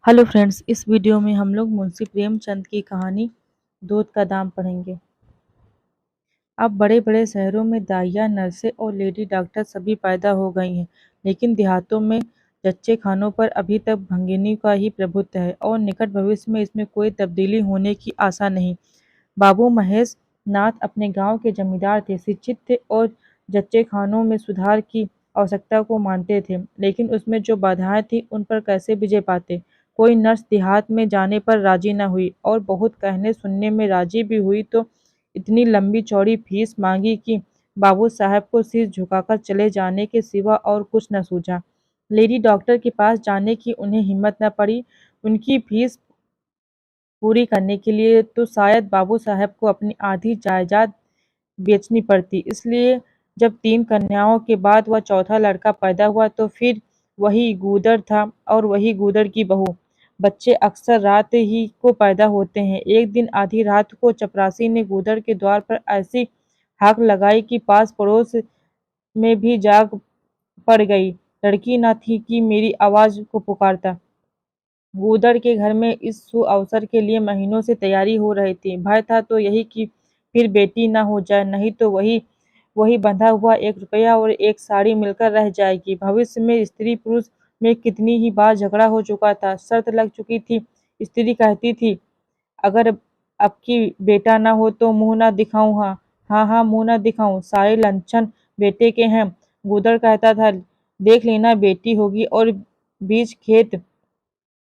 Hello friends, इस video में हम लोग मुंशी प्रेमचंद की कहानी दूध का दाम पढ़ेंगे। अब बड़े बड़े शहरों में दाइया, नर्सें और लेडी डॉक्टर सभी पैदा हो गई हैं, लेकिन देहातों में जच्चे खानों पर अभी तक भंगिनी का ही प्रभुत्व है और निकट भविष्य में इसमें कोई तब्दीली होने की आशा नहीं। बाबू महेश नाथ अपने गांव के जमींदार थे, शिक्षित थे और जच्चे खानों में सुधार की आवश्यकता को मानते थे, लेकिन उसमें जो बाधाएं थी उन पर कैसे विजय पाते। कोई नर्स देहात में जाने पर राजी न हुई और बहुत कहने सुनने में राजी भी हुई तो इतनी लंबी चौड़ी फीस मांगी कि बाबू साहब को सिर झुकाकर चले जाने के सिवा और कुछ न सूझा। लेडी डॉक्टर के पास जाने की उन्हें हिम्मत न पड़ी। उनकी फीस पूरी करने के लिए तो शायद बाबू साहब को अपनी आधी जायदाद बेचनी पड़ती। इसलिए जब 3 कन्याओं के बाद वह चौथा लड़का पैदा हुआ तो फिर वही गूदड़ था और वही गूदड़ की बहू। बच्चे अक्सर रात ही को पैदा होते हैं। एक दिन आधी रात को चपरासी ने गूदड़ के द्वार पर ऐसी हाक लगाई कि पास पड़ोस में भी जाग पड़ गई। लड़की न थी कि मेरी आवाज को पुकारता। गूदड़ के घर में इस सुअवसर के लिए महीनों से तैयारी हो रही थी। भय था तो यही कि फिर बेटी न हो जाए, नहीं तो वही वही बंधा हुआ 1 रुपया और एक साड़ी मिलकर रह जाएगी। भविष्य में स्त्री पुरुष में कितनी ही बार झगड़ा हो चुका था, शर्त लग चुकी थी। स्त्री कहती थी, अगर अब की बेटा ना हो तो मुंह ना दिखाऊं। हाँ हाँ हाँ, मुंह ना दिखाऊं, सारे लक्षण बेटे के हैं। गूदड़ कहता था, देख लेना बेटी होगी और बीच खेत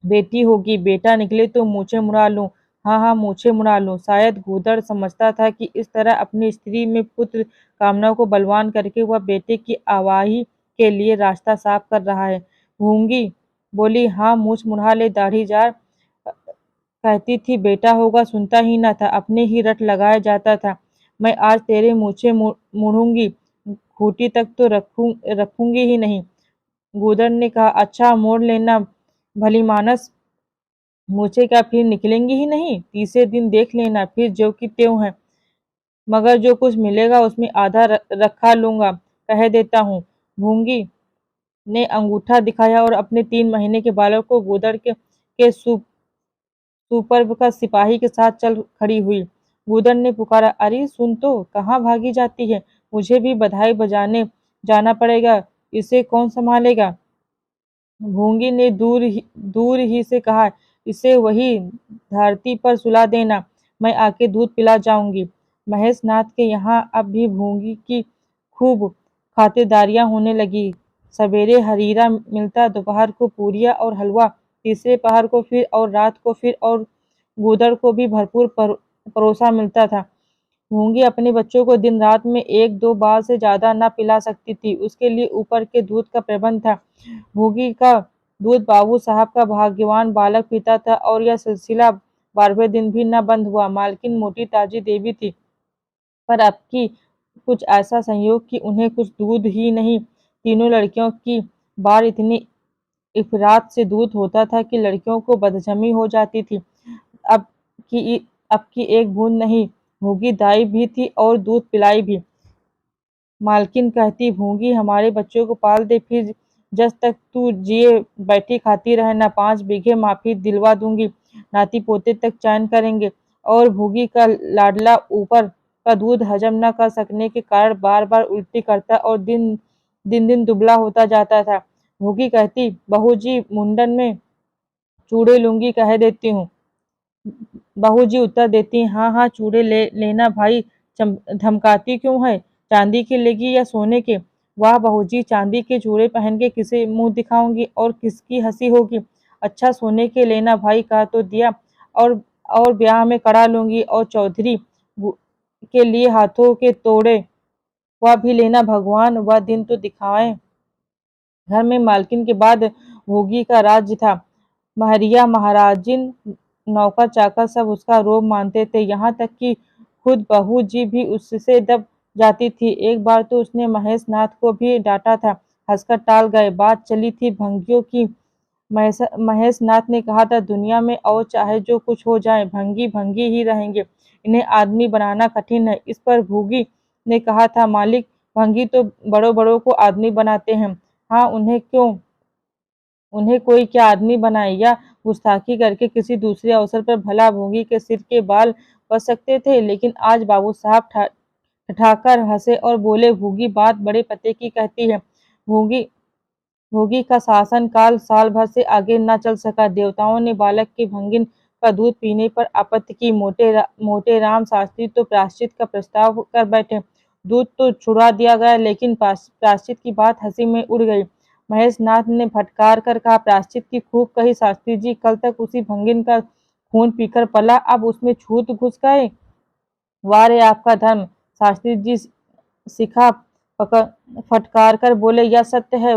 बेटी होगी, बेटा निकले तो मूछें मुड़ा लूं। हाँ हाँ, मूछें मुड़ा लूं। शायद गूदड़ समझता था कि इस तरह अपनी स्त्री में पुत्र कामना को बलवान करके वह बेटे की आवाही के लिए रास्ता साफ कर रहा है। गूंगी बोली, हाँ मूछ मुड़ा ले दाढ़ी जार। कहती थी बेटा होगा, सुनता ही न था, अपने ही रट लगाया जाता था। मैं आज तेरे मूछें मुड़ूंगी, खूंटी तक तो रखूंगी ही नहीं। गूदड़ ने कहा, अच्छा मोड़ लेना भलीमानस, मूछें क्या फिर निकलेंगी ही नहीं? तीसरे दिन देख लेना, फिर ज्यों की त्यों है, मगर जो कुछ मिलेगा उसमें आधा रखा लूंगा, कह देता हूँ। भूंगी ने अंगूठा दिखाया और अपने 3 महीने के बालक को गूदड़ के सुपर्ब का सिपाही के साथ चल खड़ी हुई। गूदड़ ने पुकारा, अरे सुन तो, कहाँ भागी जाती है? मुझे भी बधाई बजाने जाना पड़ेगा, इसे कौन संभालेगा? भूंगी ने दूर ही से कहा, इसे वही धरती पर सुला देना, मैं आके दूध पिला जाऊंगी। महेश नाथ के यहाँ अब भी भूंगी की खूब खातिरदारियां होने लगी। सवेरे हरीरा मिलता, दोपहर को पूरिया और हलवा, तीसरे पहर को फिर और रात को फिर, और गूदड़ को भी भरपूर परोसा मिलता था। मूंगी अपने बच्चों को दिन रात में 1-2 बार से ज्यादा न पिला सकती थी, उसके लिए ऊपर के दूध का प्रबंध था। भूगी का दूध बाबू साहब का भाग्यवान बालक पीता था और यह सिलसिला 12वें दिन भी न बंद हुआ। मालकिन मोटी ताजी देवी थी, पर अब की कुछ ऐसा संयोग कि उन्हें कुछ दूध ही नहीं, तीनों लड़कियों की बार इतनी इफरात से दूध होता था कि लड़कियों को बदहजमी हो जाती थी। अब अब की एक बूंद नहीं, भूगी दाई भी थी और दूध पिलाई भी। मालकिन कहती, भूंगी हमारे बच्चों को पाल दे, फिर जस तक तू जिए बैठी खाती रहे ना, 5 बीघे माफी दिलवा दूंगी, नाती पोते तक चैन करेंगे। और भूगी का लाडला ऊपर का दूध हजम न कर सकने के कारण बार बार उल्टी करता और दिन दिन दुबला होता जाता था। भूगी कहती, बहू जी मुंडन में चूड़े लूंगी, कह देती हूँ। बहू जी उत्तर देती, हाँ हाँ चूड़े लेना भाई, धमकाती क्यों है? चांदी के लेगी या सोने के? वाह बहू जी, चांदी के चूड़े पहन के किसे मुंह दिखाऊंगी और किसकी हंसी होगी? अच्छा सोने के लेना भाई, कह तो दिया। और और ब्याह में कड़ा लूंगी और चौधरी के लिए हाथों के तोड़े, वह भी लेना। भगवान वह दिन तो दिखाए। घर में मालकिन के बाद भोगी का राज्य था। महरिया महाराजिन नौकर चाकर सब उसका रोब मानते थे, यहाँ तक कि खुद बहू जी भी उससे दब जाती थी। एक बार तो उसने महेश नाथ को भी डांटा था, हंसकर टाल गए। बात चली थी भंगियों की। महेश नाथ ने कहा था, दुनिया में और चाहे जो कुछ हो जाए, भंगी भंगी ही रहेंगे, इन्हें आदमी बनाना कठिन है। इस पर भूगी ने कहा था, मालिक भंगी तो बड़ों बड़ों को आदमी बनाते हैं। हाँ, उन्हें क्यों उन्हें कोई क्या आदमी बनाए, या गुस्ताखी करके किसी दूसरे अवसर पर भला भोगी के सिर के बाल बच सकते थे। लेकिन आज बाबू साहब ठठाकर हंसे और बोले, भूगी बात बड़े पते की कहती है। भूगी भोगी का शासन काल साल भर से आगे न चल सका। देवताओं ने बालक के भंगिन का दूध पीने पर आपत्ति की। मोटे राम शास्त्री तो प्रायश्चित का प्रस्ताव कर बैठे। दूध तो छुड़ा दिया गया, लेकिन प्रायश्चित की बात हंसी में उड़ गई। महेश नाथ ने फटकार कर कहा, प्रायश्चित की खूब कही शास्त्री जी, कल तक उसी भंगिन का खून पीकर पला, अब उसमें छूत घुस गए। वाह रे आपका धर्म! शास्त्री जी शिखा फटकार कर बोले, यह सत्य है।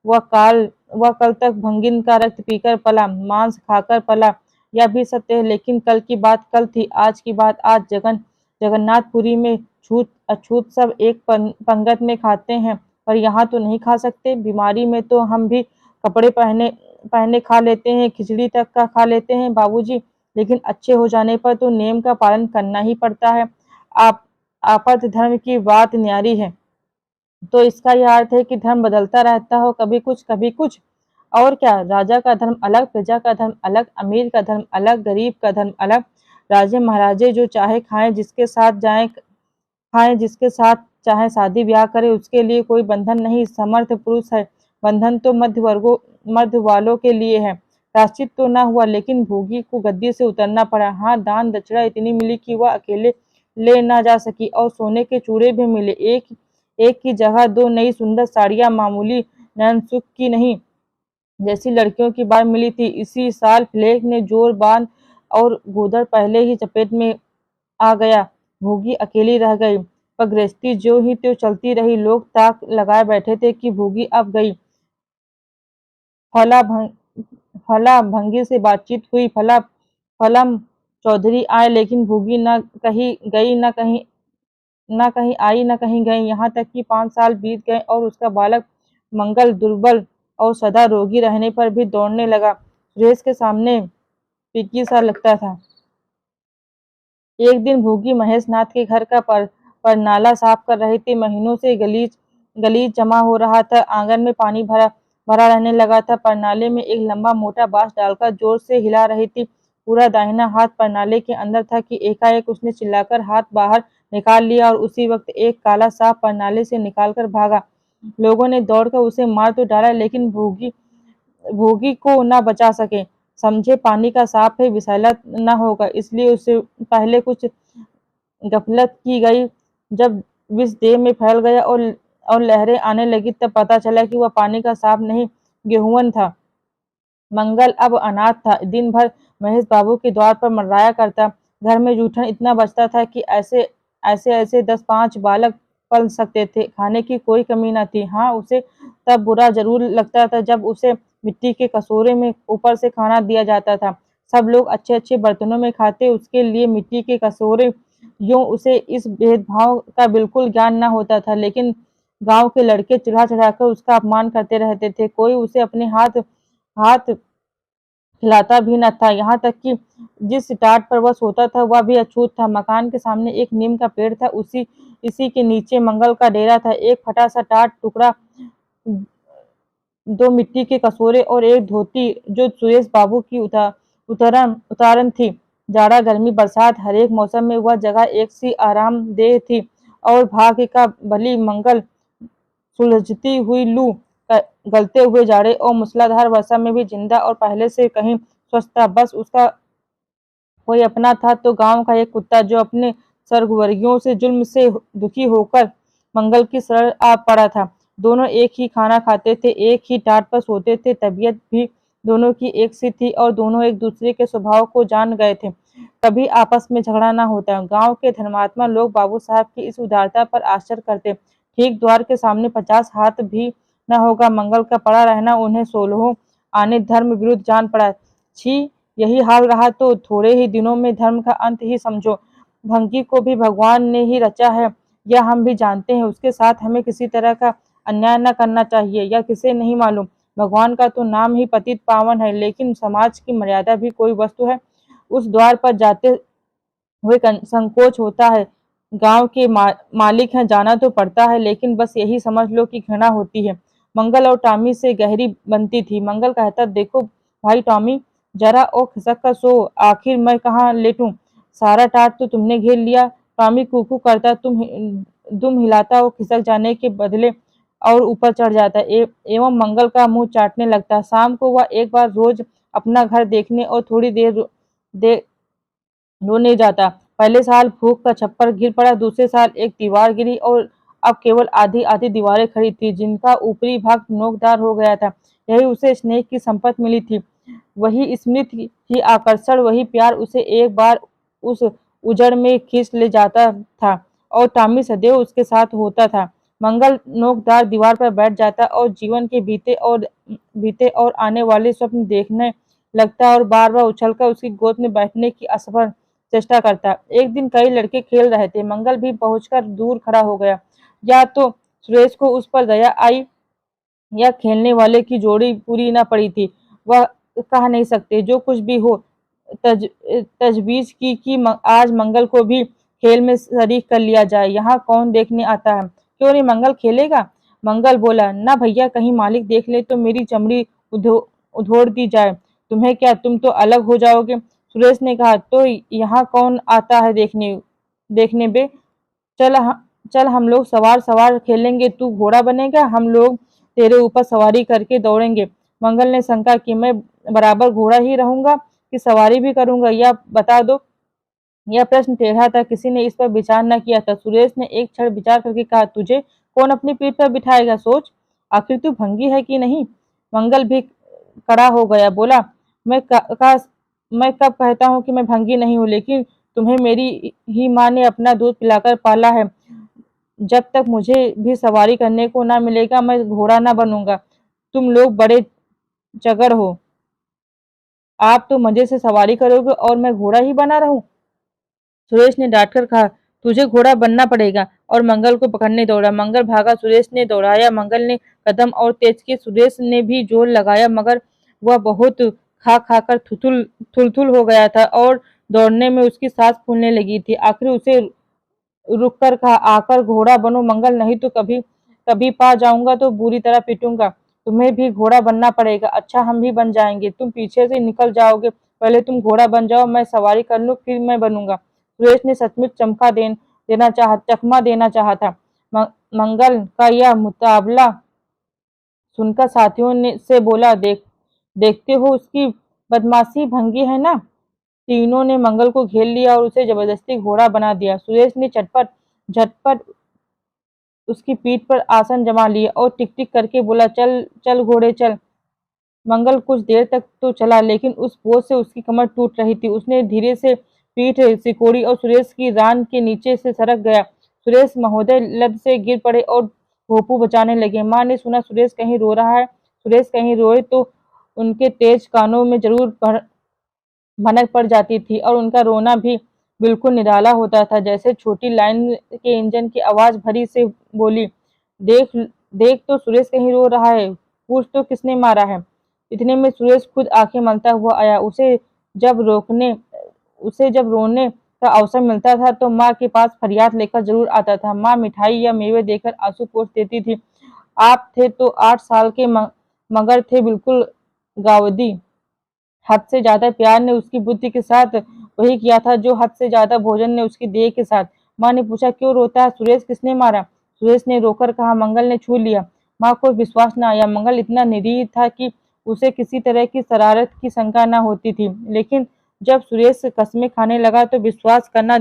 वह कल तक भंगिन का रक्त पीकर पला, मांस खाकर पला, यह भी सत्य है। लेकिन कल की बात कल थी, आज की बात आज। जगन्नाथपुरी में छूत अछूत सब एक पंगत में खाते हैं, पर यहाँ तो नहीं खा सकते। बीमारी में तो हम भी कपड़े पहने पहने खा लेते हैं, खिचड़ी तक का खा लेते हैं बाबूजी, लेकिन अच्छे हो जाने पर तो नियम का पालन करना ही पड़ता है। आप आपत धर्म की बात न्यारी है। तो इसका यह अर्थ है कि धर्म बदलता रहता हो, कभी कुछ कभी कुछ। और क्या, राजा का धर्म अलग, प्रजा का धर्म अलग, अमीर का धर्म अलग, गरीब का धर्म अलग। राजे महाराजे जो चाहे खाएं, जिसके साथ जाएं खाएं, जिसके साथ चाहे शादी ब्याह करे, उसके लिए कोई बंधन नहीं। समर्थ पुरुष है, बंधन तो मध्य वालों के लिए है। प्राश्चित तो ना हुआ, लेकिन भोगी को गद्दी से उतरना पड़ा। हाँ, दान दक्षिणा इतनी मिली कि वह अकेले ले ना जा सकी, और सोने के चूड़े भी मिले। एक एक की जगह दो नई सुंदर साड़ियां, मामूली नैनसुख की नहीं, जैसी लड़कियों की बार मिली थी। इसी साल फ्लेग ने जोर बांध और गोदड़ पहले ही चपेट में आ गया। भोगी अकेली रह गई, पर गृहस्थी जो ही त्यों चलती रही। लोग ताक लगाए बैठे थे कि भोगी अब गई। फला भंगी से बातचीत हुई। फलम चौधरी आए, लेकिन भोगी न कहीं गई, न कहीं आई, न कहीं गई। यहाँ तक कि 5 साल बीत गए और उसका बालक मंगल दुर्बल और सदा रोगी रहने पर भी दौड़ने लगा। सुरेश के सामने पिकी सा लगता था। एक दिन भोगी महेश नाथ के घर का पर नाला साफ कर रहे थे। महीनों से गलीच जमा हो रहा था। आंगन में पानी भरा भरा रहने लगा था। परनाले में एक लंबा मोटा बांस डालकर जोर से हिला रही थी। पूरा दाहिना हाथ परनाले के अंदर था कि एकाएक उसने चिल्लाकर हाथ बाहर निकाल लिया, और उसी वक्त एक काला सांप परनाले से निकालकर भागा। लोगों ने दौड़कर उसे मार तो डाला, लेकिन भोगी को न बचा सके। समझे पानी का सांप है, विषैला न होगा, इसलिए उससे पहले कुछ गफलत की गई। जब विष देह में फैल गया और लहरें आने लगी, तब पता चला कि वह पानी का सांप नहीं, गेहुअन था। मंगल अब अनाथ था। दिन भर महेश बाबू के द्वार पर मंडराया करता। घर में जूठन इतना बचता था कि ऐसे ऐसे 10-5 बालक पल सकते थे। खाने की कोई कमी न थी। हाँ, उसे तब बुरा जरूर लगता था जब उसे मिट्टी के कटोरे में ऊपर से खाना दिया जाता था। सब लोग अच्छे अच्छे बर्तनों में खाते, उसके लिए मिट्टी के कटोरे। यूं उसे इस भेदभाव का बिल्कुल ज्ञान न होता था, लेकिन गांव के लड़के चढ़ा चढ़ाकर उसका अपमान करते रहते थे। कोई उसे अपने हाथ हाथ खिलाता भी न था। यहाँ तक कि जिस टाट पर वह सोता था, वह भी अछूत था। मकान के सामने एक नीम का पेड़ था, इसी के नीचे मंगल का डेरा था। एक फटा सा टाट टुकड़ा, 2 मिट्टी के कटोरे और एक धोती, जो सुरेश बाबू की उतारन थी। जाड़ा गर्मी बरसात, हर एक मौसम में वह जगह एक सी आरामदेह थी। और भाग्य का बली मंगल सुलझती हुई लू, गलते हुए जाड़े और मूसलाधार वर्षा में भी जिंदा और पहले से कहीं स्वस्थ था। बस उसका कोई अपना था तो गांव का एक कुत्ता, जो अपने स्वर्गवर्गियों से जुल्म से दुखी होकर मंगल की शरण आ पड़ा था। दोनों एक ही खाना खाते थे, एक ही टाट पर सोते थे। तबीयत भी दोनों की एक सी थी और दोनों एक दूसरे के स्वभाव को जान गए थे। कभी आपस में झगड़ा ना होता। गांव के धर्मात्मा लोग बाबू साहब की इस उदारता पर आश्चर्य करते। ठीक द्वार के सामने 50 हाथ भी न होगा मंगल का पड़ा रहना उन्हें 16 आने धर्म विरुद्ध जान पड़ा। छी, यही हाल रहा तो थोड़े ही दिनों में धर्म का अंत ही समझो। भंगी को भी भगवान ने ही रचा है, यह हम भी जानते हैं। उसके साथ हमें किसी तरह का अन्याय न करना चाहिए, यह किसे नहीं मालूम। भगवान का तो नाम ही पतित पावन है, लेकिन समाज की मर्यादा भी कोई वस्तु है। उस द्वार पर जाते हुए संकोच होता है। गांव के मालिक हैं, जाना तो पड़ता है, लेकिन बस यही समझ लो कि घृणा होती है। मंगल और टॉमी से गहरी बनती थी। मंगल कहता, देखो भाई टॉमी, जरा और खिसक कर सो, आखिर मैं कहाँ लेटूं, सारा टाट तो तुमने घेर लिया। टॉमी कूकू करता, दुम हिलाता और खिसक जाने के बदले और ऊपर चढ़ जाता एवं मंगल का मुंह चाटने लगता। शाम को वह एक बार रोज अपना घर देखने और थोड़ी देर रोने जाता। पहले साल फूक का छप्पर गिर पड़ा, दूसरे साल एक दीवार गिरी और अब केवल आधी आधी दीवारें खड़ी थी जिनका ऊपरी भाग नोकदार हो गया था। यही उसे स्नेह की संपत्ति मिली थी, वही स्मृति ही आकर्षण, वही प्यार उसे एक बार उस उजड़ में खींच ले जाता था और टॉमी सदैव उसके साथ होता था। मंगल नोकदार दीवार पर बैठ जाता और जीवन के बीते और आने वाले स्वप्न देखने लगता और बार बार उछलकर उसकी गोद में बैठने की असफल चेष्टा करता। एक दिन कई लड़के खेल रहे थे, मंगल भी पहुंचकर दूर खड़ा हो गया। या तो सुरेश को उस पर दया आई या खेलने वाले की जोड़ी पूरी न पड़ी थी, वह कह नहीं सकते। जो कुछ भी हो, तजवीज की कि आज मंगल को भी खेल में शरीक कर लिया जाए। यहाँ कौन देखने आता है, क्यों नहीं मंगल खेलेगा? मंगल बोला, ना भैया, कहीं मालिक देख ले तो मेरी चमड़ी उधोड़ दी जाए। तुम्हें क्या, तुम तो अलग हो जाओगे। सुरेश ने कहा, तो यहाँ कौन आता है देखने देखने बे? चल चल हम लोग सवार सवार खेलेंगे, तू घोड़ा बनेगा, हम लोग तेरे ऊपर सवारी करके दौड़ेंगे। मंगल ने शंका की, मैं बराबर घोड़ा ही रहूंगा कि सवारी भी करूंगा, या बता दो। यह प्रश्न टेढ़ा था, किसी ने इस पर विचार न किया था। सुरेश ने एक क्षण विचार करके कहा, तुझे कौन अपनी पीठ पर बिठाएगा, सोच, आखिर तू भंगी है कि नहीं। मंगल भी खड़ा हो गया, बोला, मैं कब कहता हूँ कि मैं भंगी नहीं हूँ, लेकिन तुम्हें मेरी ही माँ ने अपना दूध पिलाकर पाला है। जब तक मुझे भी सवारी करने को ना मिलेगा मैं घोड़ा ना बनूंगा। तुम लोग बड़े चगड़ हो, आप तो मजे से सवारी करोगे और मैं घोड़ा ही बना रहूं। सुरेश ने डांटकर कहा, तुझे घोड़ा बनना पड़ेगा, और मंगल को पकड़ने दौड़ा। मंगल भागा, सुरेश ने दौड़ाया, मंगल ने कदम और तेज किए, सुरेश ने भी जोर लगाया, मगर वह बहुत खा खा कर थुल हो गया था और दौड़ने में उसकी सांस फूलने लगी थी। आखिर उसे रुक कर कहा, आकर घोड़ा बनो मंगल, नहीं तो कभी कभी पा जाऊंगा तो बुरी तरह पीटूंगा। तुम्हें भी घोड़ा बनना पड़ेगा। अच्छा, हम भी बन जाएंगे, तुम पीछे से निकल जाओगे, पहले तुम घोड़ा बन जाओ, मैं सवारी कर लूं, फिर मैं बनूंगा। सुरेश ने सचमुच चकमा देना चाहा था। मंगल का यह मुकाबला सुनकर साथियों ने से बोला, देखते हो उसकी बदमाशी, भंगी है ना। तीनों ने मंगल को घेर लिया और उसे जबरदस्ती घोड़ा बना दिया। सुरेश ने झटपट उसकी पीठ पर आसन जमा लिया और टिक टिक करके बोला, चल चल घोड़े चल। मंगल कुछ देर तक तो चला, लेकिन उस बोझ से उसकी कमर टूट रही थी। उसने धीरे से पीठ सिकोड़ी और सुरेश की रान के नीचे से सरक गया। सुरेश महोदय लद से गिर पड़े और भोंपू बचाने लगे। माँ ने सुना सुरेश कहीं रो रहा है। सुरेश कहीं रोए तो उनके तेज कानों में जरूर भनक पड़ जाती थी और उनका रोना भी बिल्कुल निराला होता था, जैसे छोटी लाइन के इंजन की आवाज भरी से बोली, देख देख तो सुरेश कहीं रो रहा है, पूछ तो किसने मारा है। इतने में सुरेश खुद आंखें मलता हुआ आया। उसे जब रोने का अवसर मिलता था तो माँ के पास फरियाद लेकर जरूर आता था। माँ मिठाई या मेवे देकर आंसू पोंछ देती थी। आप थे तो 8 साल के, मगर थे बिल्कुल गावदी। हद से ज्यादा प्यार ने उसकी बुद्धि के साथ वही किया था जो हद से ज्यादा भोजन ने उसकी देह के साथ। माँ ने पूछा, क्यों रोता है, सुरेश किसने मारा? सुरेश ने रोकर कहा, मंगल ने छू लिया। माँ को विश्वास न आया। मंगल इतना निरीह था कि उसे किसी तरह की शरारत की शंका न होती थी, लेकिन जब सुरेश कस्में खाने लगा तो विश्वास करना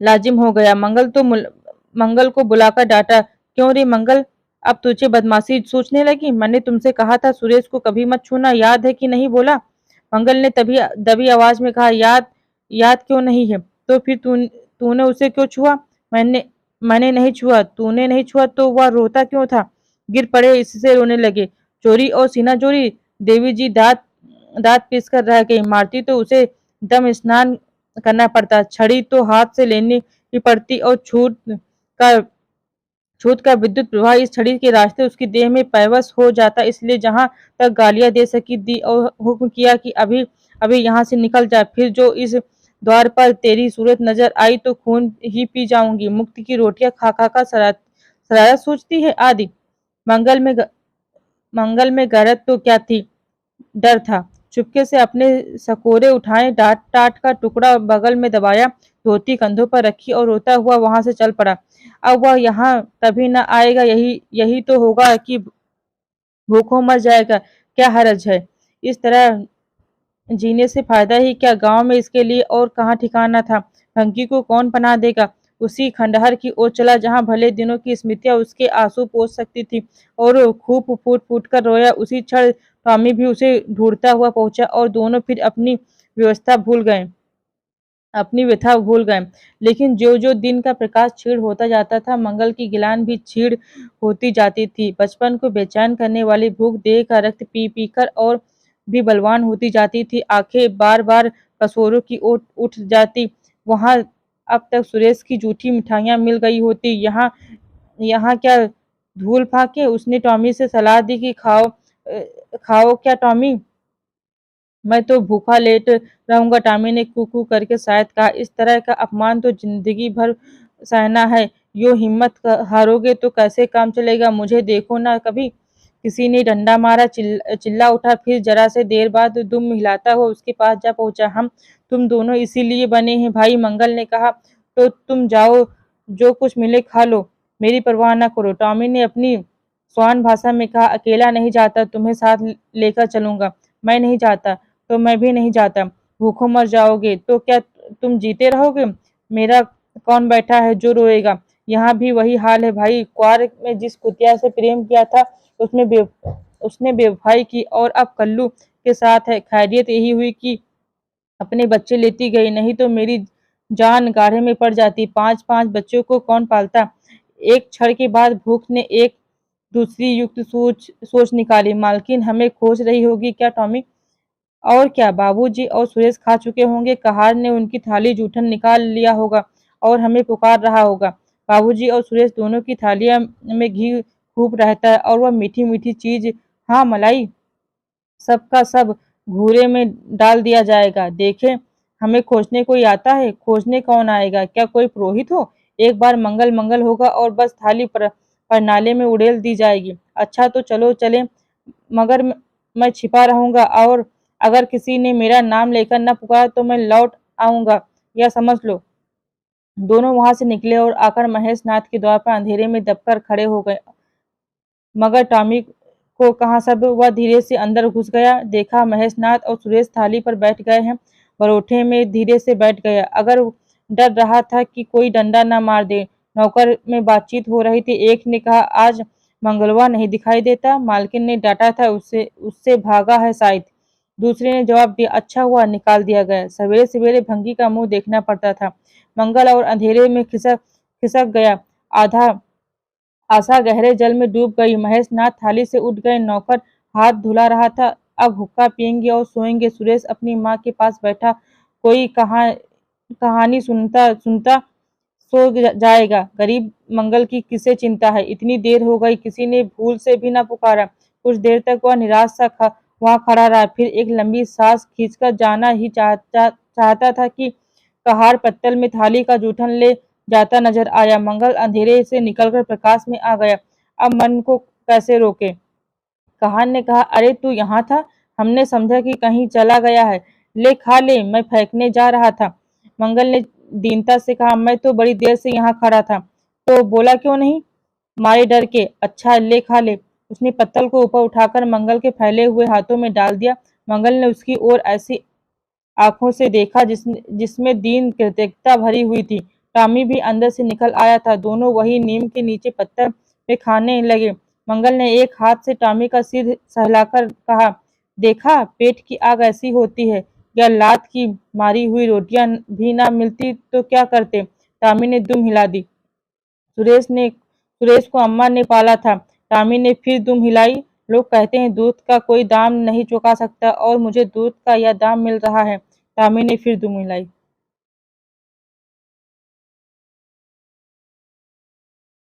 लाजिम हो गया। मंगल को बुलाकर डांटा, क्यों रे मंगल, अब तुझे बदमाशी सोचने लगी? मैंने तुमसे कहा था सुरेश को कभी मत छूना, याद है कि नहीं? बोला। मंगल ने तभी दबी आवाज में कहा, याद क्यों नहीं है? तो फिर तूने उसे क्यों छुआ? मैंने मैंने नहीं छुआ। तूने नहीं छुआ तो वह रोता क्यों था? गिर पड़े, इससे रोने लगे। चोरी और सीना चोरी। देवी जी दांत दांत पीस कर रह गई। मारती तो उसे दम स्नान करना पड़ता, छड़ी तो हाथ से लेनी ही पड़ती और का छूत का विद्युत प्रवाह इस छड़ी के रास्ते उसकी देह में पैवश हो जाता। इसलिए जहां तक गालियां दे सकी दी और हुक्म किया कि अभी अभी यहाँ से निकल जा, फिर जो इस द्वार पर तेरी सूरत नजर आई तो खून ही पी जाऊंगी। मुक्ति की रोटियां खा खा कर शरारत सोचती है आदि। मंगल में ग, मंगल में गैरत तो क्या थी, डर था। चुपके से अपने सकोरे उठाए, डांट टाट का टुकड़ा बगल में दबाया, धोती कंधों पर रखी और रोता हुआ वहां से चल पड़ा। अब वह यहाँ कभी न आएगा, यही यही तो होगा कि भूखों मर जाएगा, क्या हरज है। इस तरह जीने से फायदा ही क्या, गांव में इसके लिए और कहाँ ठिकाना था। भंगी को कौन पनाह देगा। उसी खंडहर की ओर चला जहाँ भले दिनों की स्मृतियां उसके आंसू पोंछ सकती थी, और खूब फूट फूट कर रोया। उसी क्षण टॉमी भी उसे ढूंढता हुआ पहुंचा और दोनों फिर अपनी व्यथा भूल गए। लेकिन जो जो दिन का प्रकाश क्षीण होता जाता था, मंगल की गिलान भी क्षीण होती जाती थी। बचपन को बेचैन करने वाली भूख देह का रक्त पी पी कर और भी बलवान होती जाती थी। आंखें बार बार कसोरों की ओर उठ जाती। वहां अब तक सुरेश की जूठी मिठाइयां मिल गई होती, यहाँ यहाँ क्या धूल फाके। उसने टॉमी से सलाह दी कि खाओ क्या टॉमी, मैं तो भूखा लेट रहूंगा। टॉमी ने कू करके शायद कहा, इस तरह का अपमान तो जिंदगी भर सहना है। यो हिम्मत हारोगे तो कैसे काम चलेगा। मुझे देखो ना कभी। किसी ने डंडा मारा, चिल्ला उठा। फिर जरा से देर बाद दुम हिलाता हुआ उसके पास जा पहुंचा। हम तुम दोनों इसीलिए बने हैं भाई, मंगल ने कहा। तो तुम जाओ, जो कुछ मिले खा लो, मेरी परवाह न करो। टॉमी ने अपनी स्वान भाषा में कहा, अकेला नहीं जाता, तुम्हें साथ लेकर चलूंगा। मैं नहीं जाता तो मैं भी नहीं जाता। भूखों मर जाओगे तो क्या तुम जीते रहोगे। मेरा कौन बैठा है जो रोएगा। यहाँ भी वही हाल है भाई। क्वार में जिस कुतिया से प्रेम किया था, उसमें बे, उसने बेवफाई की, और अब कल्लू के साथ है। खैरियत यही हुई कि अपने बच्चे लेती गई, नहीं तो मेरी जान गाढ़े में पड़ जाती। 5-5 बच्चों को कौन पालता। एक क्षण के बाद भूख ने एक दूसरी युक्त सोच सोच निकाली। मालकिन हमें खोज रही होगी क्या टॉमी। और क्या, बाबूजी और सुरेश खा चुके होंगे। कहार ने उनकी थाली जूठन निकाल लिया होगा और हमें पुकार रहा होगा। बाबूजी और सुरेश दोनों की थालियां में घी खूब रहता है, और वह मीठी मीठी चीज, हाँ मलाई, सबका सब घूरे में डाल दिया जाएगा। देखे, हमें खोजने कोई आता है। खोजने कौन आएगा, क्या कोई पुरोहित हो। एक बार मंगल मंगल होगा और बस थाली पर नाले में उड़ेल दी जाएगी। अच्छा तो चलो चले, मगर मैं छिपा रहूंगा, और अगर किसी ने मेरा नाम लेकर न पुकारा तो मैं लौट आऊंगा, यह समझ लो। दोनों वहां से निकले और आकर महेश नाथ के द्वार पर अंधेरे में दबकर खड़े हो गए। मगर टॉमी को कहाँ सब। वह धीरे से अंदर घुस गया। देखा महेश नाथ और सुरेश थाली पर बैठ गए हैं। परोठे में धीरे से बैठ गया। अगर डर रहा था कि कोई डंडा न मार दे। नौकर में बातचीत हो रही थी। एक ने कहा, आज मंगलवा नहीं दिखाई देता। मालकिन ने डांटा था, उससे उससे भागा है शायद। दूसरे ने जवाब दिया, अच्छा हुआ निकाल दिया गया, सवेरे सवेरे भंगी का मुंह देखना पड़ता था। मंगल और अंधेरे में खिसक खिसक गया। आधा आशा गहरे जल में डूब गई। महेश नाथ थाली से उठ गए। नौकर हाथ धुला रहा था। अब हुक्का पियेंगे और सोएंगे। सुरेश अपनी माँ के पास बैठा कोई कहानी सुनता सुनता जाएगा। गरीब मंगल की किसे चिंता है। इतनी देर हो गई, किसी ने भूल से भी न पुकारा। कुछ देर तक वह निराश सा वहां खड़ा रहा। फिर एक लंबी सांस खींचकर जाना ही चाहता था कि कहार पत्तल में थाली का जूठन ले जाता नजर आया। मंगल अंधेरे से निकलकर प्रकाश में आ गया। अब मन को कैसे रोके। कहार ने कहा, अरे तू यहाँ था, हमने समझा कि कहीं चला गया है। ले खा ले, मैं फेंकने जा रहा था। मंगल ने दीनता से कहा, मैं तो बड़ी देर से यहाँ खड़ा था। तो बोला क्यों नहीं। मारे डर के। अच्छा ले खा ले। उसने पत्तल को ऊपर उठाकर मंगल के फैले हुए हाथों में डाल दिया। मंगल ने उसकी ओर ऐसी आंखों से देखा जिसमें दीन कृतज्ञता भरी हुई थी। टॉमी भी अंदर से निकल आया था। दोनों वही नीम के नीचे पत्थर पे खाने लगे। मंगल ने एक हाथ से टॉमी का सिर सहलाकर कहा, देखा, पेट की आग ऐसी होती है। या लात की मारी हुई रोटियां भी ना मिलती तो क्या करते। टॉमी ने दुम हिला दी। सुरेश को अम्मा ने पाला था। टॉमी ने फिर दुम हिलाई। लोग कहते हैं दूध का कोई दाम नहीं चुका सकता, और मुझे दूध का यह दाम मिल रहा है। टॉमी ने फिर दुम हिलाई।